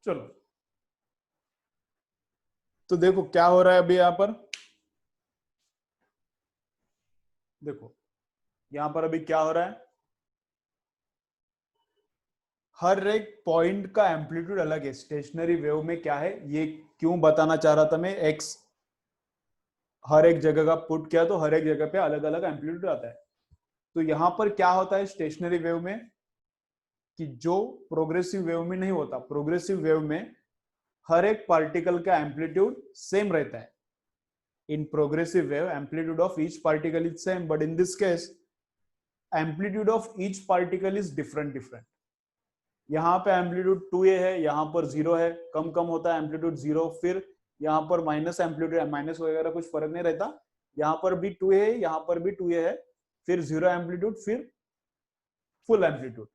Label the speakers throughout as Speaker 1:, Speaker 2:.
Speaker 1: चलो, तो देखो क्या हो रहा है अभी यहां पर। देखो यहां पर अभी क्या हो रहा है, हर एक पॉइंट का एम्पलीट्यूड अलग है। स्टेशनरी वेव में क्या है, ये क्यों बताना चाह रहा था मैं, एक्स हर एक जगह का पुट किया तो हर एक जगह पे अलग अलग एम्पलीट्यूड आता है। तो यहां पर क्या होता है स्टेशनरी वेव में, कि जो प्रोग्रेसिव वेव में नहीं होता, प्रोग्रेसिव वेव में हर एक पार्टिकल का एम्पलीट्यूड सेम रहता है। In progressive wave amplitude of each particle is same, but in this case amplitude of each particle is different different. यहाँ पे एम्पलीट्यूड 2a है, यहाँ पर 0 है, कम कम होता है एम्पलीट्यूड 0, फिर यहाँ पर माइनस एम्पलीट्यूड, माइनस वगैरह कुछ फर्क नहीं रहता। यहाँ पर भी 2a है, यहाँ पर भी 2a है, फिर 0 एम्पलीट्यूड, फिर फुल एम्पलीट्यूड।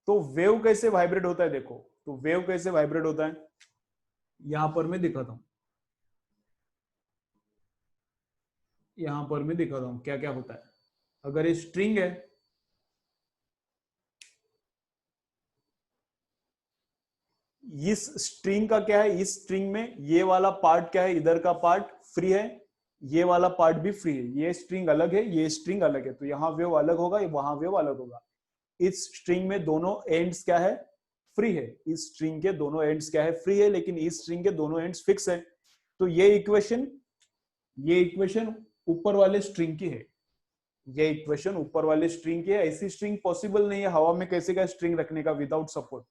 Speaker 1: तो वेव कैसे वाइब्रेट होता है देखो, तो वेव कैसे वाइब्रेट होता है यहां पर मैं दिखाता हूं, यहां पर मैं दिखाता हूं क्या क्या होता है। अगर ये स्ट्रिंग है, इस स्ट्रिंग का क्या है, इस स्ट्रिंग में ये वाला पार्ट क्या है, इधर का पार्ट फ्री है, ये वाला पार्ट भी फ्री है, ये स्ट्रिंग अलग है, ये स्ट्रिंग अलग है, तो यहाँ वेव अलग होगा, वहां वेव अलग होगा। इस स्ट्रिंग में दोनों एंड्स क्या है, फ्री है, इस स्ट्रिंग के दोनों एंड्स क्या है, फ्री है, लेकिन इस स्ट्रिंग के दोनों एंड्स फिक्स है। तो ये इक्वेशन ऊपर वाले स्ट्रिंग की है, ये इक्वेशन ऊपर वाले स्ट्रिंग की है। ऐसी स्ट्रिंग पॉसिबल नहीं है, हवा में कैसे का स्ट्रिंग रखने का विदाउट सपोर्ट।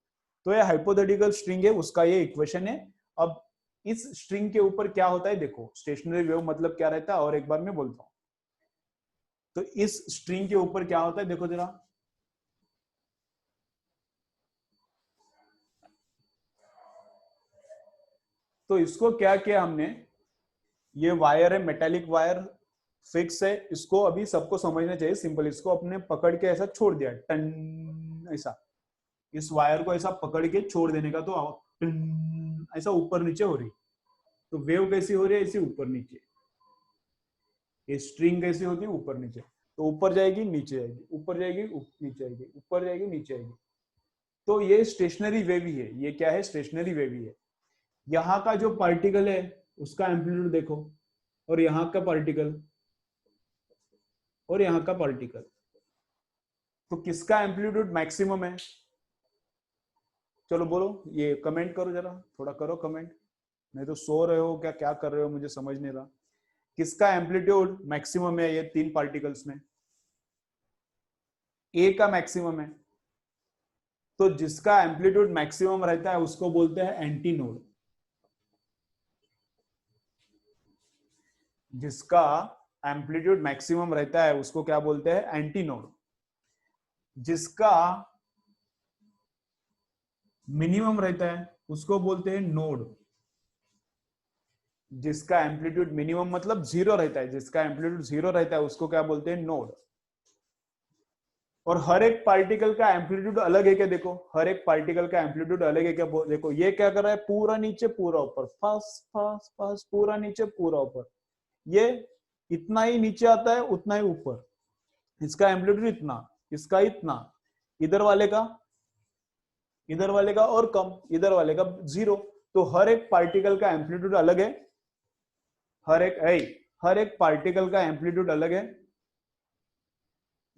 Speaker 1: तो ये हाइपोथेटिकल स्ट्रिंग है, उसका ये इक्वेशन है। अब इस स्ट्रिंग के ऊपर क्या होता है देखो, स्टेशनरी वेव मतलब क्या रहता है, और एक बार मैं बोलता हूं। तो इस स्ट्रिंग के ऊपर क्या होता है देखो जरा, तो इसको क्या किया हमने, ये वायर है, मेटेलिक वायर फिक्स है, इसको अभी सबको समझना चाहिए सिंपल, इसको अपने पकड़ के ऐसा छोड़ दिया टन, ऐसा इस वायर को ऐसा पकड़ के छोड़ देने का, तो टन, ऐसा ऊपर नीचे हो रही। तो वेव कैसी हो रही है, ऐसी ऊपर नीचे। ये स्ट्रिंग कैसी होती है, ऊपर नीचे। तो ऊपर जाएगी नीचे आएगी, ऊपर जाएगी नीचे आएगी, ऊपर जाएगी नीचे आएगी। तो ये स्टेशनरी वेव ही है, ये क्या है, स्टेशनरी वेव ही है। यहाँ का जो पार्टिकल है उसका एम्पलीट्यूड देखो, और यहाँ का पार्टिकल, और यहाँ का पार्टिकल, तो किसका एम्पलीट्यूड मैक्सिमम है, चलो बोलो, ये कमेंट करो जरा, थोड़ा करो कमेंट, नहीं तो सो रहे हो क्या, क्या कर रहे हो, मुझे समझ नहीं रहा। किसका एम्पलीट्यूड मैक्सिमम है ये तीन पार्टिकल्स में, ए का मैक्सिमम है। तो जिसका एम्पलीट्यूड मैक्सिमम रहता है उसको बोलते हैं एंटी नोड। जिसका एम्पलीट्यूड मैक्सिमम रहता है उसको क्या बोलते हैं, एंटी नोड। जिसका मिनिमम रहता है उसको बोलते हैं नोड। जिसका एम्पलीट्यूड मिनिमम मतलब जीरो रहता है, जिसका एम्पलीट्यूड जीरो रहता है उसको क्या बोलते हैं, नोड। और हर एक पार्टिकल का एम्पलीट्यूड अलग है क्या देखो, हर एक पार्टिकल का एम्पलीट्यूड अलग है क्या, देखो ये क्या कर रहा है, पूरा नीचे पूरा ऊपर, फास्ट फास्ट फास्ट, पूरा नीचे पूरा ऊपर। ये इतना ही नीचे आता है उतना ही ऊपर, इसका एम्पलीट्यूड इतना, इसका इतना, इधर वाले का, इधर वाले का और कम, इधर वाले का जीरो। तो हर एक पार्टिकल का एम्पलीट्यूड अलग है, हर एक हर एक पार्टिकल का एम्पलीट्यूड अलग है,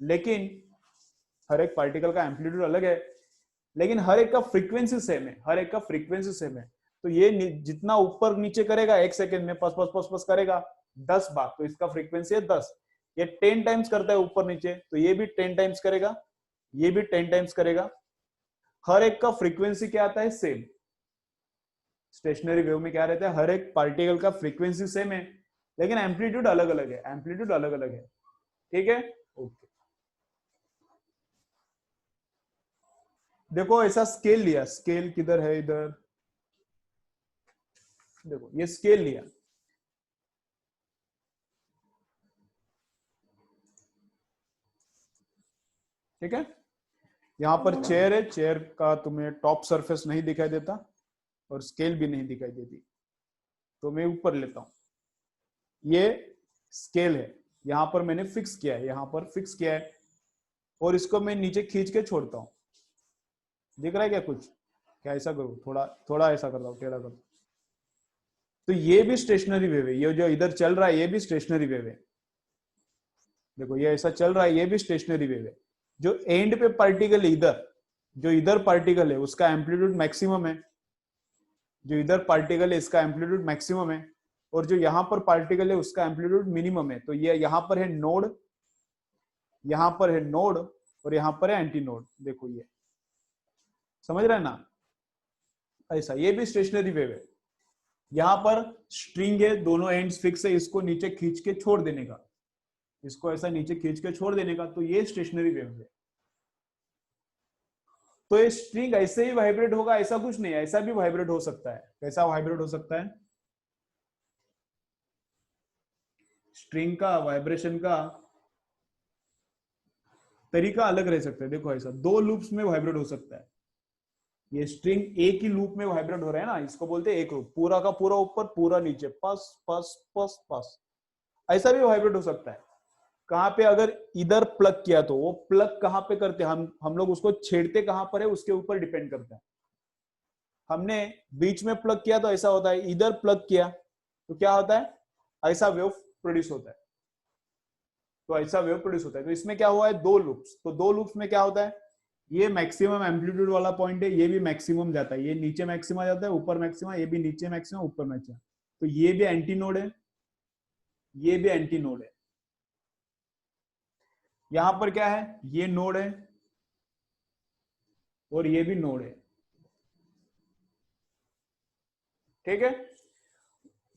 Speaker 1: लेकिन हर एक पार्टिकल का एम्पलीट्यूड अलग है, लेकिन हर एक का फ्रीक्वेंसी सेम है, हर एक का फ्रीक्वेंसी सेम है। तो ये जितना ऊपर नीचे करेगा एक सेकंड में पस पस पस पस करेगा 10 बार, तो इसका फ्रीक्वेंसी है 10। ये 10 टाइम्स करता है ऊपर नीचे, तो ये भी 10 टाइम्स करेगा, ये भी 10 टाइम्स करेगा। हर एक का फ्रीक्वेंसी क्या आता है, सेम। स्टेशनरी वेव में क्या रहता है, हर एक पार्टिकल का फ्रीक्वेंसी सेम है, लेकिन एम्पलीट्यूड अलग अलग है, एम्पलीट्यूड अलग अलग है। ठीक है, ओके। देखो ऐसा स्केल लिया, स्केल किधर है, इधर देखो, ये स्केल लिया, ठीक है। यहाँ पर चेयर है, चेयर का तुम्हें टॉप सरफेस नहीं दिखाई देता और स्केल भी नहीं दिखाई देती, तो मैं ऊपर लेता हूं। ये स्केल है, यहाँ पर मैंने फिक्स किया है, यहाँ पर फिक्स किया है, और इसको मैं नीचे खींच के छोड़ता हूं। दिख रहा है क्या कुछ, क्या ऐसा करो, थोड़ा थोड़ा ऐसा कर दो, टेढ़ा कर दो। तो ये भी स्टेशनरी वेव है, ये जो इधर चल रहा है ये भी स्टेशनरी वेव है। देखो ये ऐसा चल रहा है, ये भी स्टेशनरी वेव है। जो एंड पे पार्टिकल इधर, जो इधर पार्टिकल है उसका एम्पलीट्यूड मैक्सिमम है, जो इधर पार्टिकल है इसका एम्पलीट्यूड मैक्सिमम है, और जो यहां पर पार्टिकल है उसका एम्पलीट्यूड मिनिमम है। तो ये यहां पर है नोड, यहां पर है नोड, और यहां पर है एंटी नोड। देखो ये समझ रहे हैं ना, ऐसा ये भी स्टेशनरी वेव है। यहां पर स्ट्रिंग है, दोनों एंड्स फिक्स है, इसको नीचे खींच के छोड़ देने का, इसको ऐसा नीचे खींच के छोड़ देने का, तो ये स्टेशनरी वेव है। तो ये स्ट्रिंग ऐसे ही वाइब्रेट होगा ऐसा कुछ नहीं है, ऐसा भी वाइब्रेट हो सकता है। कैसा वाइब्रेट हो सकता है? स्ट्रिंग का वाइब्रेशन का तरीका अलग रह सकता है। देखो ऐसा दो लूप्स में वाइब्रेट हो सकता है। ये स्ट्रिंग एक ही लूप में वाइब्रेट हो रहा है ना, इसको बोलते हैं एक लूप, पूरा का पूरा ऊपर पूरा नीचे, पस पस पस पस, ऐसा भी वाइब्रेट हो सकता है। कहां पे अगर इधर प्लग किया तो वो प्लग कहां पे करते हैं हम लोग उसको छेड़ते कहां पर है उसके ऊपर डिपेंड करता है। हमने बीच में प्लग किया तो ऐसा होता है, इधर प्लग किया तो क्या होता है, ऐसा वेव प्रोड्यूस होता है। तो ऐसा वेव प्रोड्यूस होता है। तो इसमें क्या हुआ है, दो लूप्स, तो दो लूप्स में क्या होता है, ये मैक्सिमम एम्पलीट्यूड वाला पॉइंट है, ये भी मैक्सिमम जाता है, ये नीचे मैक्सिमम जाता है, ऊपर मैक्सिमम, ये भी नीचे मैक्सिमम ऊपर मैक्सिमम। तो ये भी एंटी नोड है, ये भी एंटी नोड है। यहां पर क्या है, ये नोड है और ये भी नोड है। ठीक है,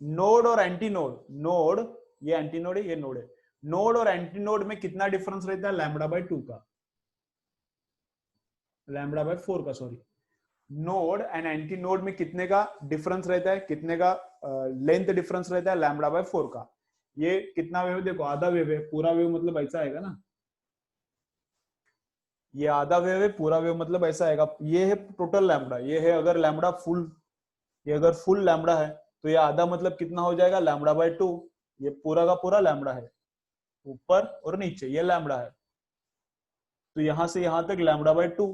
Speaker 1: नोड और एंटी नोड, नोड, ये एंटी नोड है, ये नोड है। नोड और एंटी नोड में कितना डिफरेंस रहता है, लैम्बडा बाय 2 का, लैम्बडा बाय 4 का, sorry. Node and anti node में कितने का डिफरेंस रहता है, कितने का लेंथ डिफरेंस रहता है, लैम्बडा बाय 4 का। ये कितना वेव, देखो आधा वेव है, पूरा वेव मतलब ऐसा आएगा ना, ये आधा वेव है, पूरा वेव मतलब ऐसा आएगा। ये है टोटल लैम्बडा, ये है अगर लैम्बडा फुल, ये अगर फुल लैम्बडा है तो ये आधा मतलब कितना हो जाएगा, लैम्बडा बाय 2। ये पूरा का पूरा लैम्बडा है, ऊपर और नीचे ये लैम्बडा है। तो यहां से यहां तक लैम्बडा बाय 2,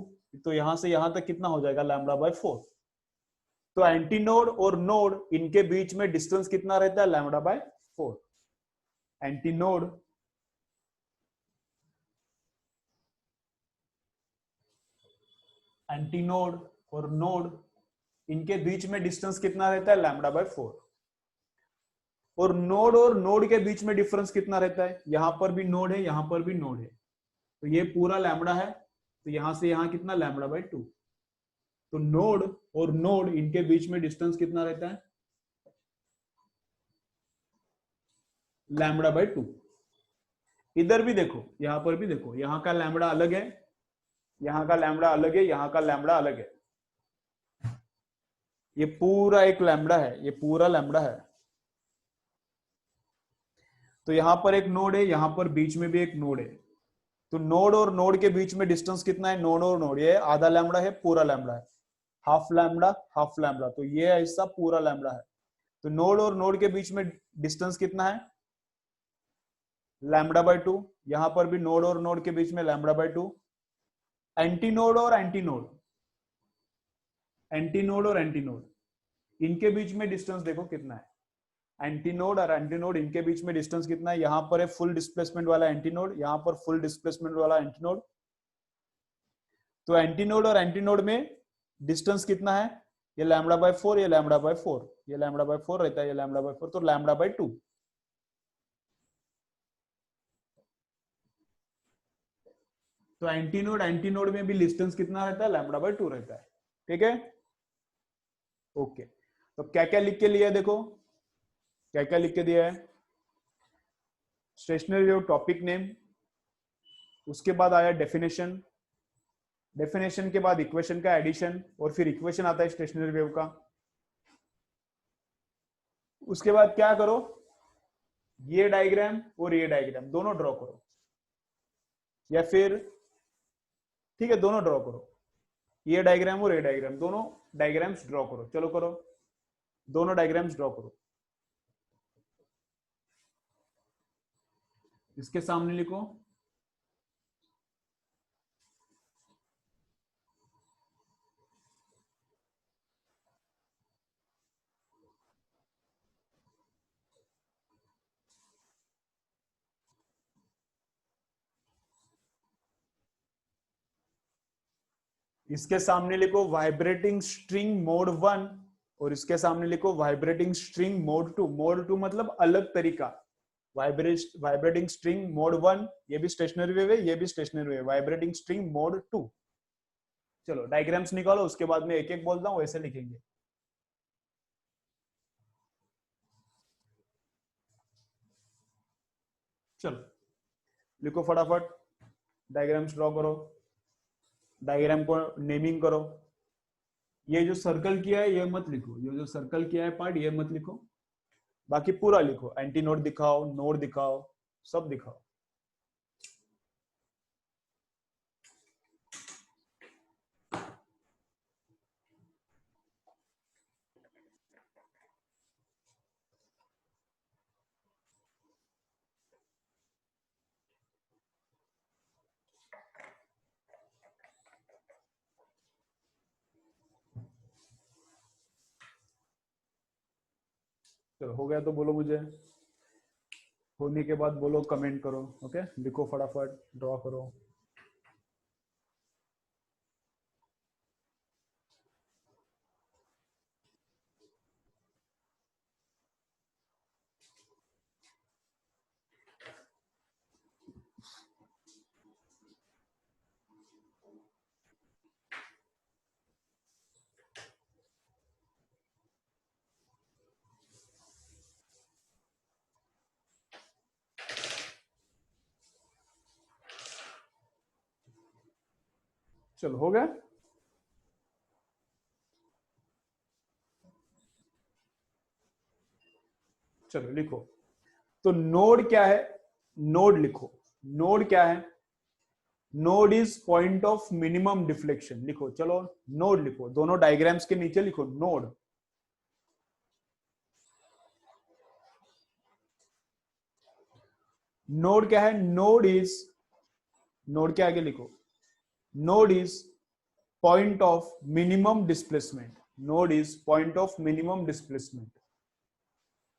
Speaker 1: तो यहां से यहां तक कितना हो जाएगा, लैम्बडा बाय 4। तो एंटी नोड और नोड इनके बीच में डिस्टेंस कितना रहता है, lambda by 4। Anti node, anti node और नोड इनके बीच में डिस्टेंस कितना रहता है, लैम्बडा बाय 4। और नोड के बीच में डिफरेंस कितना रहता है, यहां पर भी नोड है, यहां पर भी नोड है, तो ये पूरा लैम्बडा है, तो यहां से यहां कितना, लैम्बडा बाय 2। तो नोड और नोड इनके बीच में डिस्टेंस कितना रहता है, लैम्बडा बाय 2। इधर भी देखो, यहां पर भी देखो, यहां का लैम्बडा अलग है, यहां का लैम्बडा अलग है, यहां का लैम्बडा अलग है। ये पूरा एक लैम्बडा है, ये पूरा लैम्बडा है। तो यहां पर एक नोड है, यहां पर बीच में भी एक नोड है। तो नोड और नोड के बीच में डिस्टेंस कितना है, नोड और नोड, ये आधा लैम्बडा है, पूरा लैम्बडा है, हाफ लैम्बडा, हाफ लैम्बडा, तो ये ऐसा पूरा लैम्बडा है। तो नोड और नोड के बीच में डिस्टेंस कितना है, लैम्बडा बाय 2। यहां पर भी नोड और नोड के बीच में लैम्बडा बाय 2। एंटी नोड और एंटी नोड, एंटी नोड और एंटी नोड इनके बीच में डिस्टेंस देखो कितना है, एंटी नोड और एंटी नोड इनके बीच में डिस्टेंस कितना है, यहां पर है फुल डिस्प्लेसमेंट वाला एंटी नोड, यहां पर फुल डिस्प्लेसमेंट वाला एंटी नोड। तो एंटी नोड और एंटी नोड में डिस्टेंस कितना है, ये लैम्बडा बाय 4, ये लैम्बडा बाय 4, ये लैम्बडा बाय 4 रहता है, ये लैम्बडा बाय 4, तो लैम्बडा बाय 2। तो एंटी नोड में भी डिस्टेंस कितना रहता है, लैम्बडा बाय 2 रहता है। ठीक है, ओके। तो क्या क्या लिख के लिया है, देखो क्या क्या लिख के दिया है, स्टेशनरी वेव टॉपिक नेम, उसके बाद आया डेफिनेशन, डेफिनेशन के बाद इक्वेशन का एडिशन, और फिर इक्वेशन आता है स्टेशनरी वेव का। उसके बाद क्या करो, ये डायग्राम और ये डायग्राम दोनों ड्रॉ करो, या फिर ठीक है दोनों ड्रॉ करो, ये डायग्राम और ये डायग्राम, दोनों डायग्राम्स ड्रॉ करो, चलो करो, दोनों डायग्राम्स ड्रॉ करो। इसके सामने लिखो, इसके सामने लिखो वाइब्रेटिंग स्ट्रिंग मोड 1 और इसके सामने लिखो वाइब्रेटिंग स्ट्रिंग मोड 2। मोड 2 मतलब अलग तरीका। वाइब्रेटिंग स्ट्रिंग मोड 1 ये भी स्टेशनरी वेव है, ये भी stationary wave. Vibrating string mode 2। चलो डायग्राम्स निकालो, उसके बाद में एक एक बोलता हूं, वैसे लिखेंगे। चलो लिखो फटाफट, डायग्राम्स ड्रॉ करो, डायग्राम को नेमिंग करो। ये जो सर्कल किया है ये मत लिखो, ये जो सर्कल किया है पार्ट ये मत लिखो, बाकी पूरा लिखो। एंटी नोड दिखाओ, नोड दिखाओ, सब दिखाओ। चलो हो गया तो बोलो मुझे, होने के बाद बोलो, कमेंट करो। ओके लिखो फटाफट, ड्रॉ करो। चलो हो गया। चलो लिखो, तो नोड क्या है, नोड लिखो। नोड क्या है, node is point of minimum deflection. लिखो चलो, नोड लिखो, दोनों डायग्राम्स के नीचे लिखो नोड। नोड क्या है, नोड इज, नोड के आगे लिखो, node is point of minimum displacement. Node is point of minimum displacement.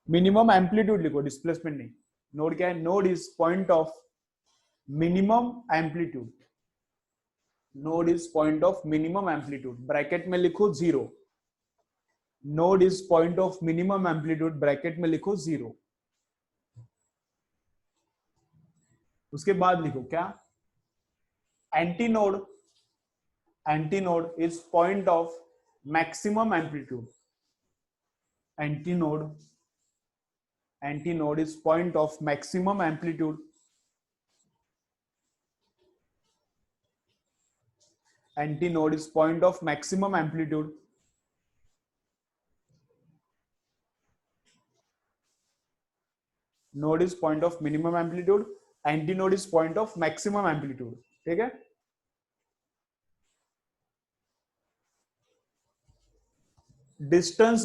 Speaker 1: Minimum amplitude लिखो, डिस्प्लेसमेंट नहीं। नोड क्या है, node is point of minimum amplitude. Node is point of minimum amplitude, bracket में लिखो 0। Node is point of minimum amplitude, bracket में लिखो 0। उसके बाद लिखो क्या, antinode, antinode is point of maximum amplitude. Antinode, antinode is point of maximum amplitude. Antinode is point of maximum amplitude. Node is point of minimum amplitude, antinode is point of maximum amplitude. ठीक है, distance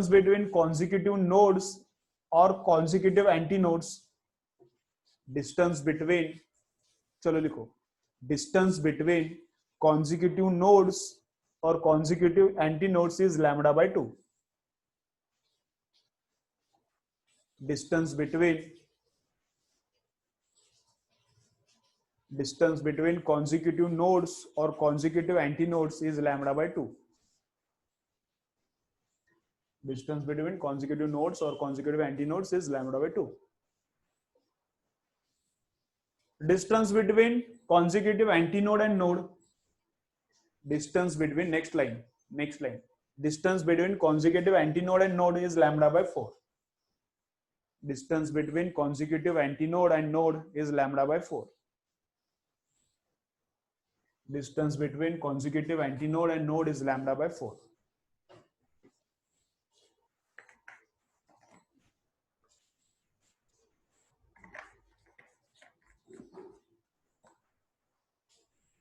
Speaker 1: between consecutive nodes और consecutive antinodes. Distance between, चलो लिखो, distance between consecutive nodes और consecutive antinodes is lambda by 2। Distance between consecutive nodes और consecutive antinodes is lambda by 2। Distance between consecutive nodes और consecutive antinodes is lambda by 2। Distance between consecutive antinode and node, distance between, next line, distance between consecutive antinode and node is lambda bye 4। Distance between consecutive antinode and node is lambda bye 4। Distance between consecutive antinode and node is lambda bye 4।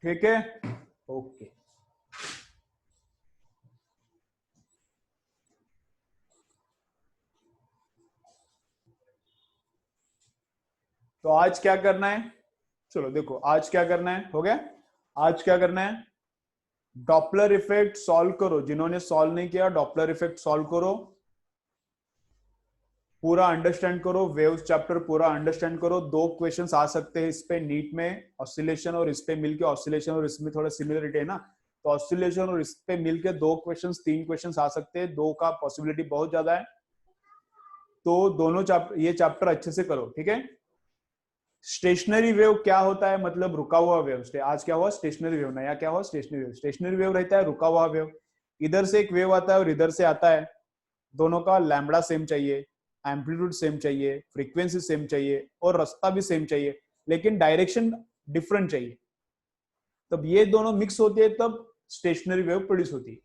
Speaker 1: ठीक है, okay. तो आज क्या करना है, चलो देखो आज क्या करना है, हो गया। आज क्या करना है, डॉपलर इफेक्ट सॉल्व करो। जिन्होंने सॉल्व नहीं किया डॉपलर इफेक्ट सॉल्व करो। पूरा अंडरस्टैंड करो, वेव्स चैप्टर पूरा अंडरस्टैंड करो। 2 क्वेश्चंस आ सकते हैं इस पे नीट में, ऑसिलेशन और इस पे मिलके, ऑसिलेशन और इसमें थोड़ा सिमिलरिटी है ना, तो ऑसिलेशन और इस पे मिलके 2 क्वेश्चंस 3 क्वेश्चंस आ सकते हैं, 2 का पॉसिबिलिटी बहुत ज्यादा है। तो दोनों चैप्टर, ये चैप्टर अच्छे से करो, ठीक है। स्टेशनरी वेव क्या होता है, मतलब रुका हुआ वेव। आज क्या हुआ, स्टेशनरी वेव, नया क्या हुआ, स्टेशनरी वेव। स्टेशनरी वेव रहता है रुका हुआ वेव, इधर से एक वेव आता है और इधर से आता है, दोनों का लैम्बडा सेम चाहिए, एम्पलीट्यूड सेम चाहिए, फ्रीक्वेंसी सेम चाहिए और रास्ता भी सेम चाहिए, लेकिन डायरेक्शन डिफरेंट चाहिए। तब ये दोनों मिक्स होते हैं, तब स्टेशनरी वेव प्रोड्यूस होती है।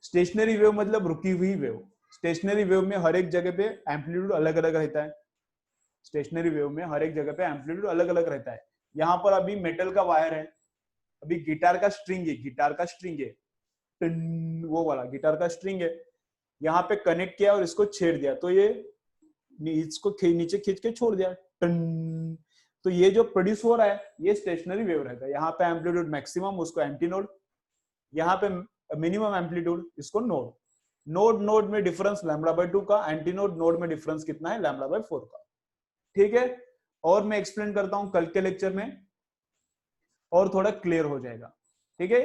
Speaker 1: स्टेशनरी वेव मतलब रुकी हुई वेव। स्टेशनरी वेव में हर एक जगह पे एम्पलीट्यूड अलग अलग रहता है। स्टेशनरी वेव में हर एक जगह पे एम्पलीट्यूड अलग अलग रहता है। यहाँ पर अभी मेटल का वायर है, अभी गिटार का स्ट्रिंग है, गिटार का स्ट्रिंग है, वो वाला गिटार का स्ट्रिंग है, यहाँ पे कनेक्ट किया और इसको छेड़ दिया, तो ये इसको नीचे खींच के छोड़ दिया, टन। तो ये जो प्रोड्यूस हो रहा है ये स्टेशनरी वेव रहता है। यहाँ पे एम्पलीट्यूड मैक्सिमम, उसको एंटी नोड, यहाँ पे मिनिमम एम्पलीट्यूड, इसको नोड। नोड नोड में डिफरेंस λ/2 का, एंटी नोड नोड में डिफरेंस कितना है, λ/4 का, ठीक है। और मैं एक्सप्लेन करता हूं कल के लेक्चर में, और थोड़ा क्लियर हो जाएगा, ठीक है।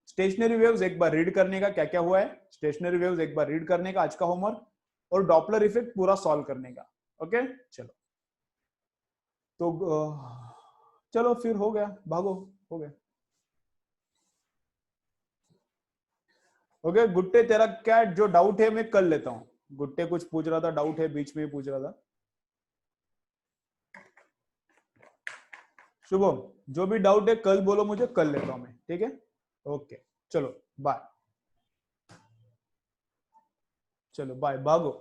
Speaker 1: स्टेशनरी वेव्स एक बार रीड करने का, क्या क्या हुआ है स्टेशनरी वेव्स एक बार रीड करने का आज का होमवर्क, और डॉपलर इफेक्ट पूरा सॉल्व करने का। ओके चलो, तो चलो फिर हो गया, भागो, हो गया। ओके गुट्टे, तेरा क्या जो डाउट है मैं कर लेता हूँ। गुट्टे कुछ पूछ रहा था, डाउट है, बीच में ही पूछ रहा था। शुभम, जो भी डाउट है कल बोलो मुझे, कर लेता हूं मैं, ठीक है। ओके चलो बाय, चलो बाय, भागो।